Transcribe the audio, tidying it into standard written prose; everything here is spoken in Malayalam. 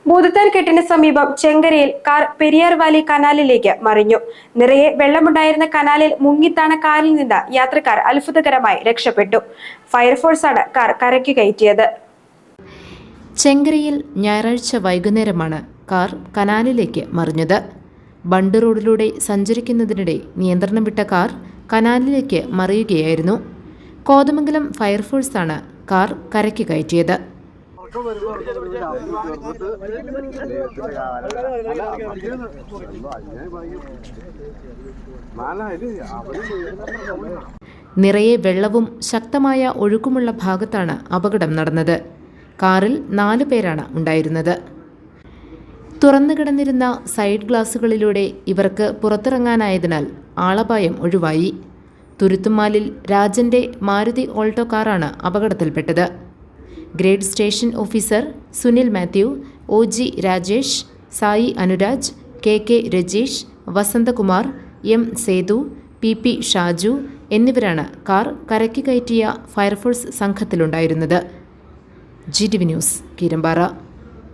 ഭൂതത്താൻകെട്ടിന് സമീപം ചെങ്കരയിൽ കാർ പെരിയാർ വാലി കനാലിലേക്ക് മറിഞ്ഞു. നിറയെ വെള്ളമുണ്ടായിരുന്ന കനാലിൽ മുങ്ങിത്താണ കാറിൽ നിന്ന് യാത്രക്കാർ അത്ഭുതകരമായി രക്ഷപ്പെട്ടു. ഫയർഫോഴ്സാണ് കാർ കരയ്ക്ക് കയറ്റിയത്. ചെങ്കരയിൽ ഞായറാഴ്ച വൈകുന്നേരമാണ് കാർ കനാലിലേക്ക് മറിഞ്ഞത്. ബണ്ട് റോഡിലൂടെ സഞ്ചരിക്കുന്നതിനിടെ നിയന്ത്രണം വിട്ട കാർ കനാലിലേക്ക് മറിയുകയായിരുന്നു. കോതമംഗലം ഫയർഫോഴ്സാണ് കാർ കരയ്ക്ക് കയറ്റിയത്. നിറയെ വെള്ളവും ശക്തമായ ഒഴുക്കുമുള്ള ഭാഗത്താണ് അപകടം നടന്നത്. കാറിൽ 4 പേരാണ് ഉണ്ടായിരുന്നത്. തുറന്നു കിടന്നിരുന്ന സൈഡ് ഗ്ലാസുകളിലൂടെ ഇവർക്ക് പുറത്തിറങ്ങാനായതിനാൽ ആളപായം ഒഴിവായി. തുരുത്തുമാലിൽ രാജന്റെ മാരുതി ഓൾട്ടോ കാറാണ് അപകടത്തിൽപ്പെട്ടത്. Grade station officer Sunil Mathew, OG Rajesh, Sai Anuraj, KK Rajeesh, Vasanthakumar, M Sethu, PP Shaju എന്നിവരാണ് കാർ കരയ്ക്ക് കയറ്റിയ ഫയർഫോഴ്സ് സംഘത്തിലുണ്ടായിരുന്നത്. GTV news, Keerampara.